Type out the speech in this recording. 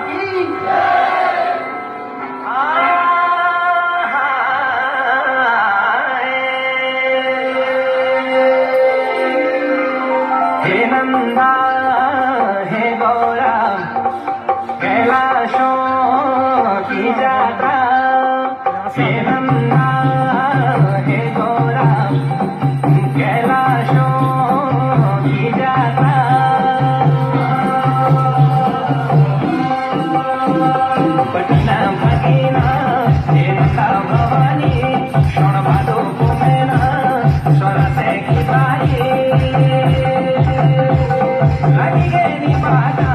की हे नंदा हे गौरा कैलाशों की जात्रा हे नंदा हे गौरा कैलाशों की जात्रा पटना मदीना हे नंदा भवानी शोण भादो कुमेना स्वरसे की बाई लगी गेली बाधा